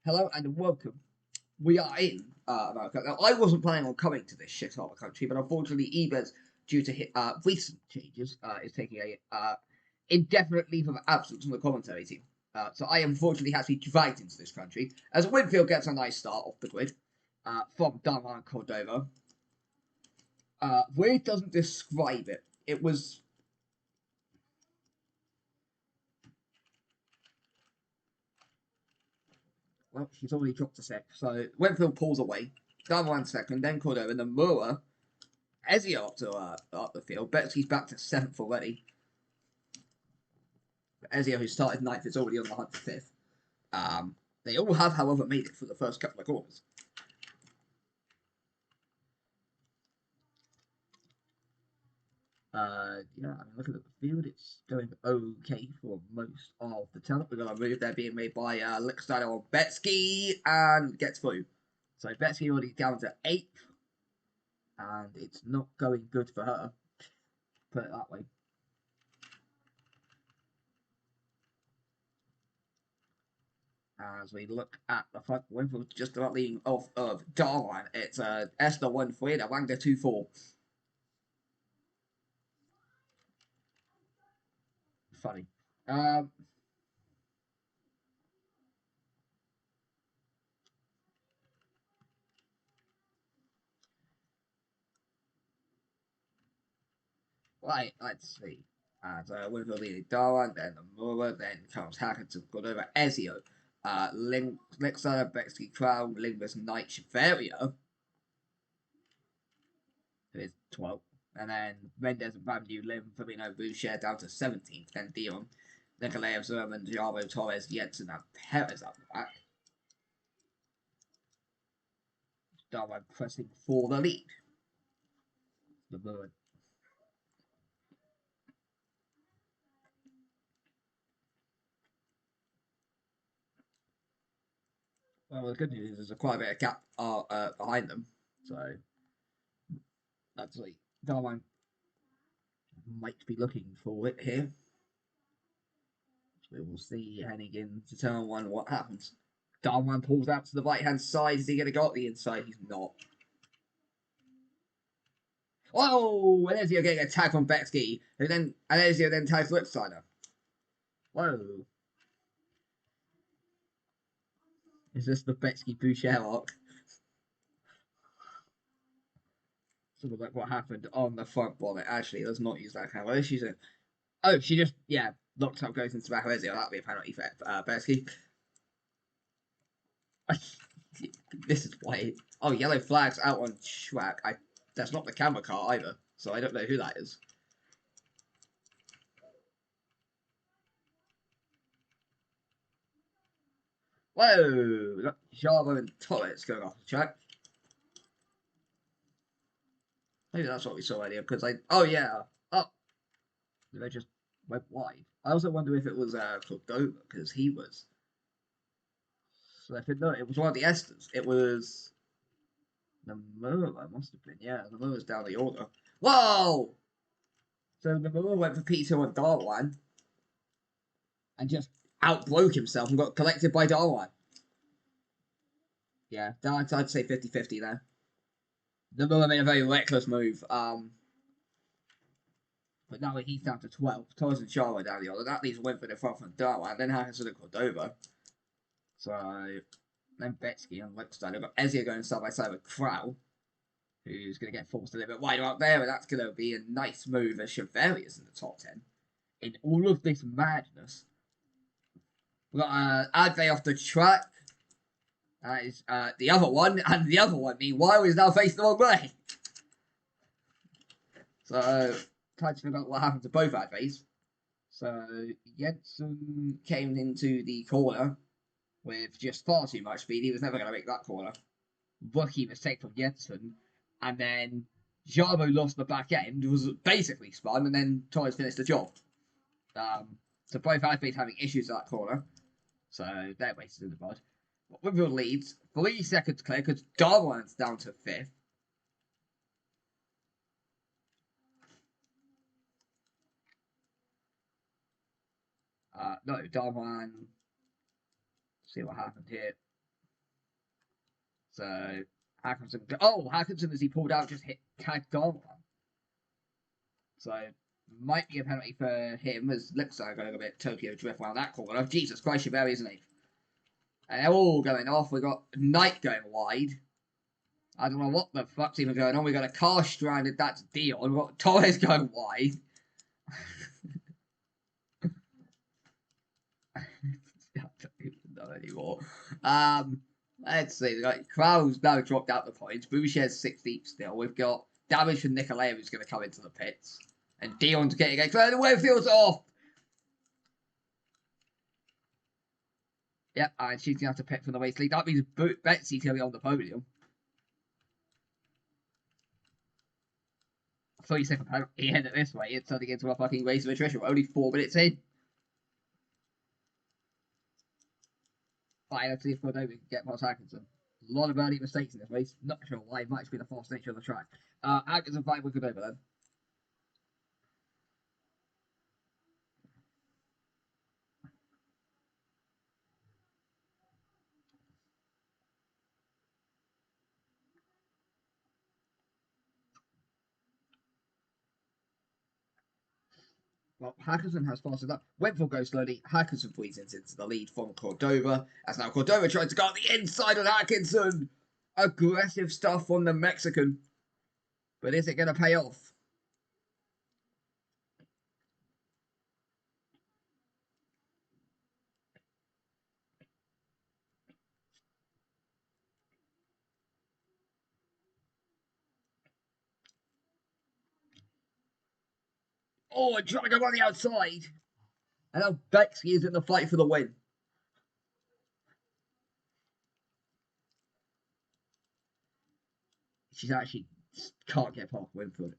Hello and welcome. We are in America. Now, I wasn't planning on coming to this shithole country, but unfortunately, eBay, due to recent changes, is taking a indefinite leave of absence from the commentary team. So I unfortunately have to be dragged into this country as Winfield gets a nice start off the grid from Darman Cordova. Where it doesn't describe it, it was. Well, she's already dropped a sec. So Winfield pulls away. Darman second, then Cordova, and then Moore. Ezio up the field. Betsky's back to 7th already. Ezio, who started 9th, is already on the hunt for 5th. They all have, however, made it for the first couple of corners. Yeah, I mean, looking at the field, it's going okay for most of the talent. We've got a move there being made by Licksteiner on Betsky and gets through. So Betsky already down to 8th, and it's not going good for her. Put it that way. As we look at the front, Winfield just about leading off of Darwin. It's Esther 1-3 and Wanga 2-4. Funny. Right, let's see. As Winfield leading Darwin, then Amora, then comes Hackerton, got over Ezio. Lexana, Bexley Crown, Lingus Knight, Shiveria, who is 12th. And then Mendes and Bamboo Lim, Firmino, Boucher down to 17th. Then Dion, Nikolaev, Zerman, Javo, Torres, Jensen, and Perez up the back. Darwin pressing for the lead. The Bruin. Well, the good news is there's quite a bit of gap behind them. So, actually, Darwin might be looking for it here. We will see heading into turn one what happens. Darwin pulls out to the right hand side. Is he going to go up the inside? He's not. Oh, Alessio getting a tag from Betsky, and then Alessio then tags Lipsider. Whoa. Is this the Betsky Boucher arc? Sort of like what happened on the front bonnet. Actually, let's not use that camera. She's a. Oh, she just, yeah, knocked up, goes into back of Ezio. That'll be a penalty for Betsky. This is why. Oh, yellow flags out on track. That's not the camera car either, so I don't know who that is. Whoa! Java and Torres going off the track. Maybe that's what we saw earlier, because I. Oh, yeah. Oh. They just went wide. I also wonder if it was Cordova, because he was. So if it, no, it was one of the Esters. It was. The Nomura must have been, yeah. The Nomura's down the order. Whoa! So the Nomura went for P2 on Darwan and just outbroke himself and got collected by Darwan. Yeah, I'd say 50-50 there. The Nomura made a very reckless move. But now he's down to 12. Torres and Chara down the order. That leaves Winford in front from Darwan. Then Hackerson and Cordova. So then Betsky and Lickstein. I've got Ezio going side by side with Crow, who's going to get forced a little bit wider up there, and that's going to be a nice move as Chevaliers in the top 10. In all of this madness, we've got Adve off the track. That is the other one, and the other one, meanwhile, is now facing the wrong way. So, trying to figure out what happened to both Adves. So, Jensen came into the corner with just far too much speed. He was never going to make that corner. Rookie mistake from Jensen. And then Jabo lost the back end, was basically spun, and then Torres finished the job. So both Adves having issues at that corner. So they're wasted in the mud. Winfield leads. 3 seconds clear because Darwan's down to 5th. No, Darwan. See what happened here. So Hackinson, as he pulled out, just hit tagged on. So might be a penalty for him as Lipstar going a bit Tokyo Drift around that corner. Jesus Christ, Chevalier, isn't he? And they're all going off. We got Knight going wide. I don't know what the fuck's even going on. We got a car stranded. That's Dion. We've got Torres going wide. I don't even know anymore. Let's see. Like Krau's now dropped out the points. Boucher's 16th still. We've got damage from Nicolai who's going to come into the pits. And Dion's getting a clear. The Winfield's off. Yep, and she's going to have to pit from the race lead. That means Betsy's going to be on the podium. 3-second penalty in it this way. It's turning into a fucking race of attrition. We're only 4 minutes in. Right, let's see if Cordova can get past Atkinson. A lot of early mistakes in this race. Not sure why. It might just be the fast nature of the track. Atkinson fight with Cordova then. Well, Hackinson has faster up. Winfield goes slowly. Hackinson squeezes into the lead from Cordova. As now Cordova tries to go on the inside of Hackinson. Aggressive stuff from the Mexican. But is it going to pay off? Oh, and trying to go on the outside. And now Bexley is in the fight for the win. She's actually can't get past Winfield.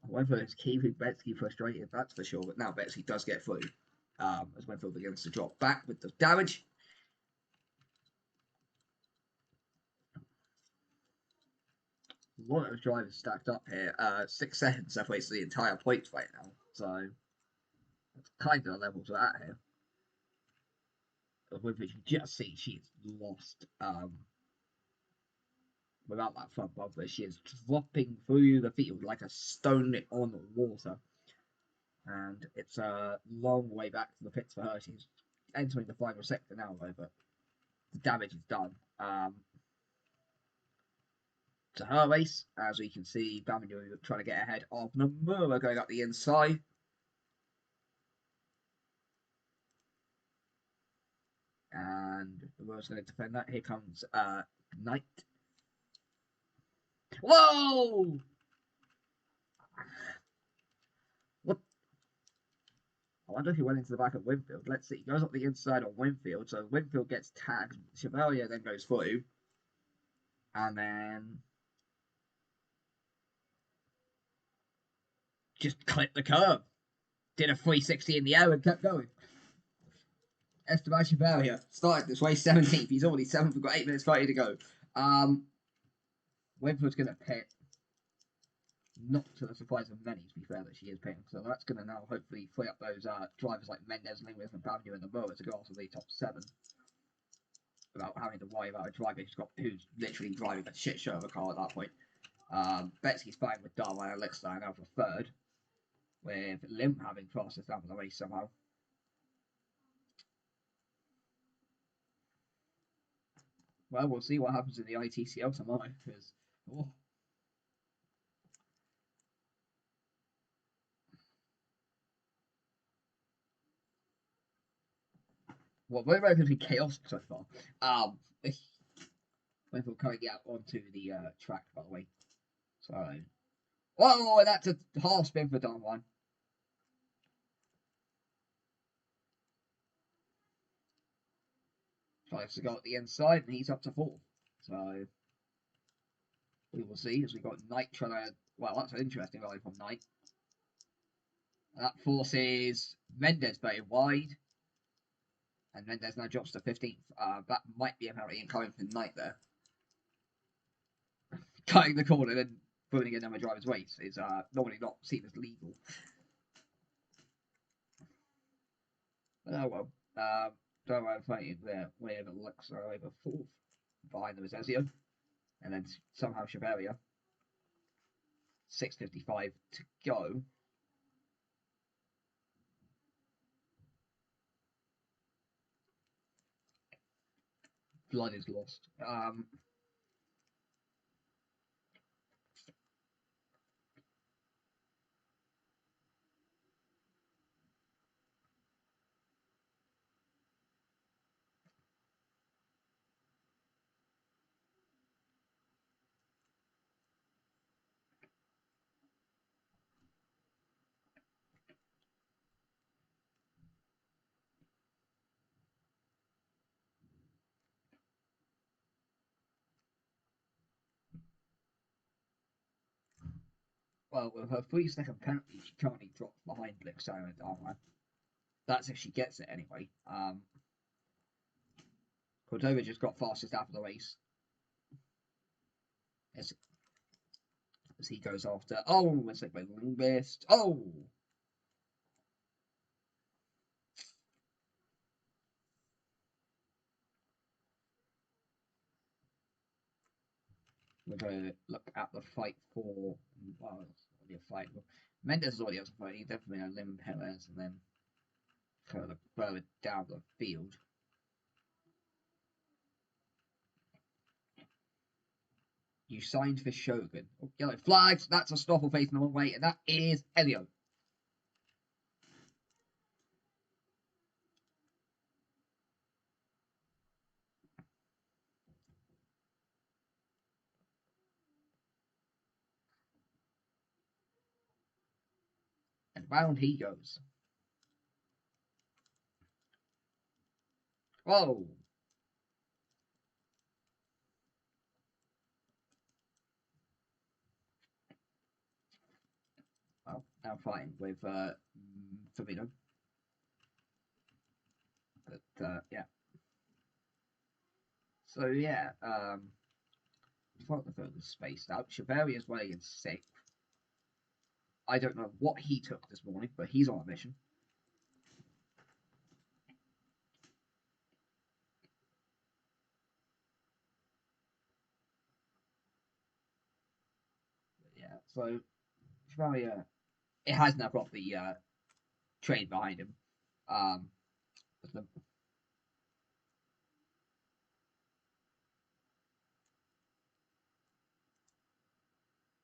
Winfield is keeping Betsy frustrated, that's for sure. But now Betsy does get through. As Winfield begins to drop back with the damage. A lot of drivers stacked up here. 6 seconds separates the entire points right now. So it's kind of a level to that here. With which you just see she's lost without that front bumper. She is dropping through the field like a stone on water. And it's a long way back to the pits for her. She's entering the final sector now, though, but the damage is done. To her race, as we can see, Baminu trying to get ahead of Nomura going up the inside. And Nomura's going to defend that. Here comes Knight. Whoa! What? I wonder if he went into the back of Winfield. Let's see. He goes up the inside on Winfield. So Winfield gets tagged. Chevalier then goes through. And then just clipped the curb. Did a 360 in the air and kept going. Esteban Chevalier started this race 17th. He's already 7th. We've got 8 minutes 30 to go. Winfield's going to pit. Not to the surprise of many, to be fair, that she is pitting. So that's going to now hopefully free up those drivers like Mendez, Lingwith, and Baminu and the Moa to go off to the top 7. Without having to worry about a driver who's literally driving a shit show of a car at that point. Betsy's fighting with Darwin and Lickstein now for 3rd. With Limp having crossed us down for the race somehow. Well, we'll see what happens in the ITCL tomorrow, because well, we're relatively chaotic so far. Winfield coming out onto the track, by the way. So, whoa, and that's a half spin for Don Juan. Tries to go at the inside, and he's up to 4. So, we will see as we got Knight trying to. Well, that's an interesting ride from Knight. That forces Mendez very wide. And Mendez now drops to 15th. That might be a penalty incoming for Knight there. Cutting the corner and then ruining another driver's race is normally not seen as legal. But oh well. Don't worry, fighting there with Alexa over 4th. Behind them is Ezio. And then somehow Shiveria. 6:55 to go. Blood is lost. Well, with her 3-second penalty, she currently drops behind Blixer and Darman. That's if she gets it anyway. Cordova just got fastest out of the race. As he goes after. Oh, mistake by Lingbest. Oh! We're going to look at the fight for. Well, it's already a fight. Mendes is already has a fight. He definitely had Lim Perez and then further down the field. You signed for Shogun. Oh, yellow flags. That's a Stoffel facing the wrong way, and that is Elio. And round he goes. Whoa! Well, now fighting with Fabino. But yeah. So yeah, the further spaced out. Chevalier is running in 6th. I don't know what he took this morning, but he's on a mission. But yeah, so Chevalier, it has now got the train behind him.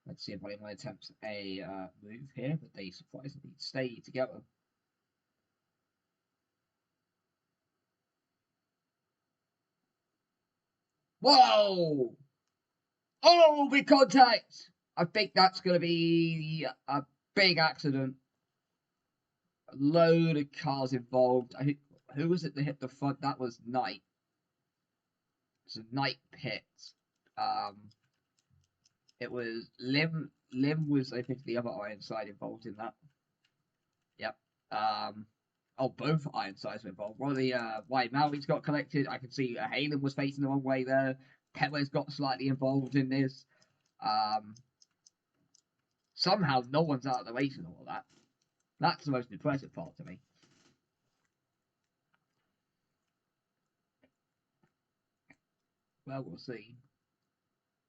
Let's see if anyone attempts a move here, but they surprisingly stay together. Whoa! Oh, big contact! I think that's going to be a big accident. A load of cars involved. I think, who was it that hit the front? That was Knight. It's a Knight pit. It was Lim. Lim was, I think, the other Ironside involved in that. Yep. Both Ironsides were involved. One of the White Maui's got collected. I can see Halen was facing the wrong way there. Perez got slightly involved in this. Somehow no one's out of the race and all of that. That's the most impressive part to me. Well, we'll see.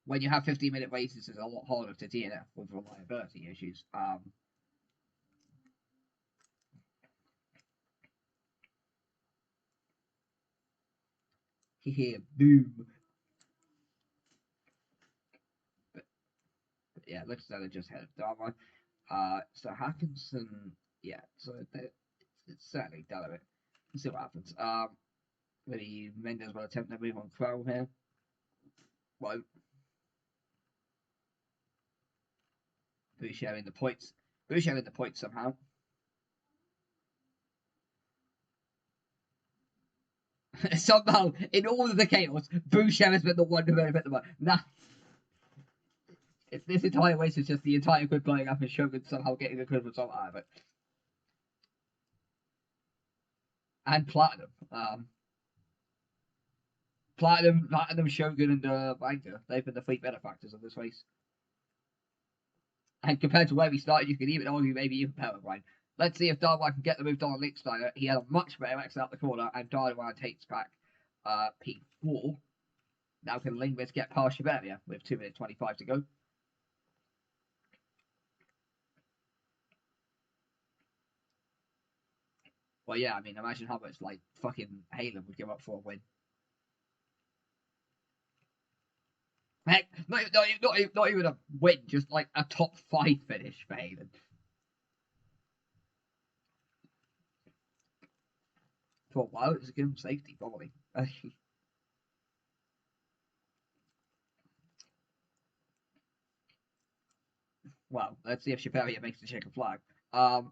When you have 15-minute races, it's a lot harder to DNF with reliability issues. Boom. But yeah, looks like they just had a Dharma. So Hackinson, yeah, so it's certainly done it. Let's see what happens. Maybe Mendes will attempt to move on Crow here. Won't. Boucher in the points. Boucher in the points somehow. Somehow, in all of the chaos, Boucher has been the one to benefit the most. Nah. This entire race is just the entire grid blowing up and Shogun somehow getting a good result out of it. And Platinum. Platinum, Shogun, and Banker. They've been the 3 benefactors of this race. And compared to where we started, you could even argue maybe even Peregrine. Let's see if Darwan can get the move done on Linksteiner. He had a much better exit out the corner, and Darwan takes back P4. Now can Lingvis get past Shiberia with 2 minutes 25 to go? Well, yeah, I mean, imagine how much, like, fucking Halen would give up for a win. Heck, not even a win, just, like, a top 5 finish for Halen. For a while, it's a good safety, probably. Well, let's see if Shiberia makes the checkered flag. I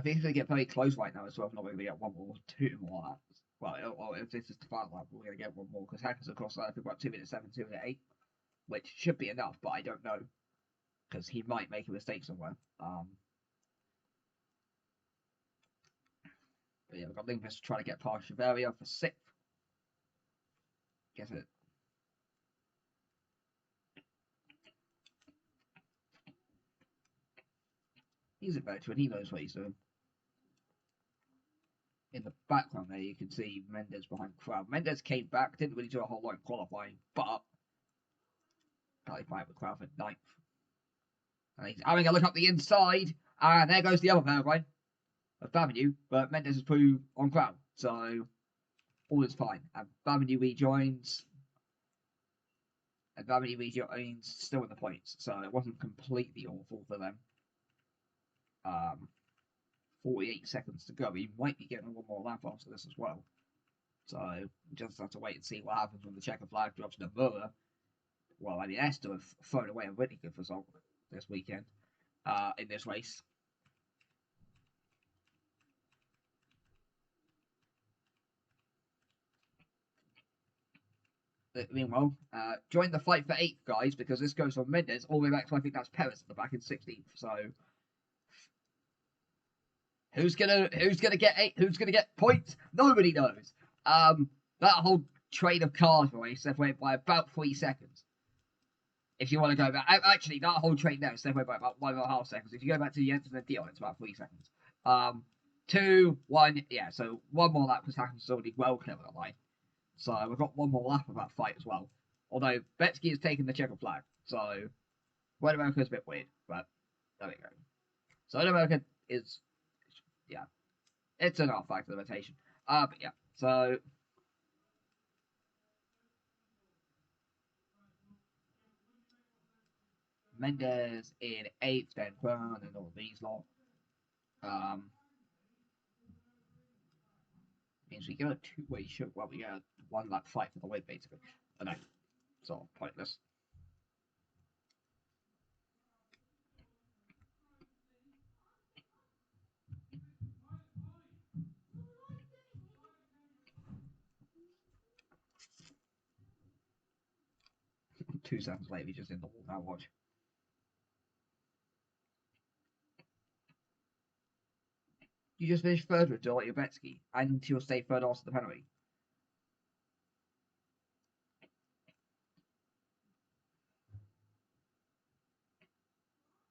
think if they get very close right now as well, not going to get one more, 2 more laps. Well, if this is the final lap, we're going to get one more because Hackers across that I think about 2 minutes 7, 2 minutes 8, which should be enough, but I don't know because he might make a mistake somewhere. But yeah, we've got Lingvis trying to get past Shiveria for 6th. Get it. He's a veteran, he knows what he's doing. In the background there, you can see Mendes behind the crowd. Mendes came back, didn't really do a whole lot in qualifying, but he fight with crowd for 9th. And he's having a look up the inside, and there goes the other paraglide of Bavenu, but Mendes has put on crowd, so all is fine. And Bavenu rejoins, still in the points, so it wasn't completely awful for them. 48 seconds to go. He might be getting one more lap after this as well. So we just have to wait and see what happens when the checker flag drops to Mura. Well, I mean, Esther have thrown away a really good result this weekend in this race. Meanwhile, join the fight for 8th, guys, because this goes from Mendes all the way back to I think that's Perez at the back in 16th. So who's gonna get 8? Who's gonna get points? Nobody knows. That whole train of cars race separated by about 3 seconds. If you want to go back, actually, that whole train there is separated by about 1.5 seconds. If you go back to the end of the deal, it's about 3 seconds. 2, 1, yeah. So one more lap because Hackens is already well clear of the line. So we've got one more lap of that fight as well. Although Betsky has taken the checker flag, so Red America is a bit weird, but there we go. So Red America is, yeah, it's an artifact of the rotation. But yeah, so Mendes in 8th, then Brown, and all these lot. Means we get a 2-way shoot. Well, we get a 1 lap fight for the win, basically. I know, it's all pointless. Two seconds later, we just in the wall now. Watch. You just finished third with Dolly Ubetsky, and you'll stay third after the penalty.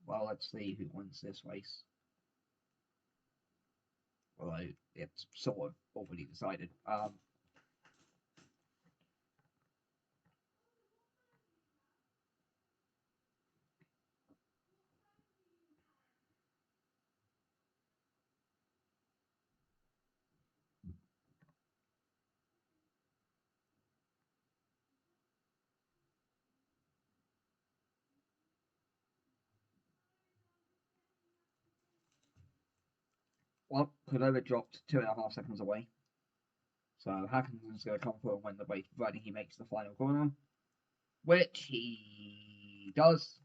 Well, let's see who wins this race. Although it's sort of already decided. Well, Cordova dropped 2.5 seconds away. So Hackinson's going to come forward when the race, providing he makes the final corner, which he does.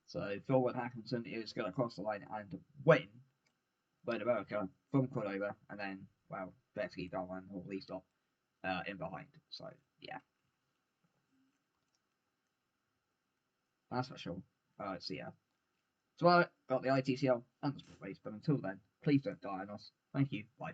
So Phil Hackinson is going to cross the line and win Road America from Cordova, and then, well, Betsky, Darwin, or Lee stop in behind. So, yeah. That's for sure. So, yeah. So, I got the ITCL and the sport race, but until then, please don't die on us. Thank you. Bye.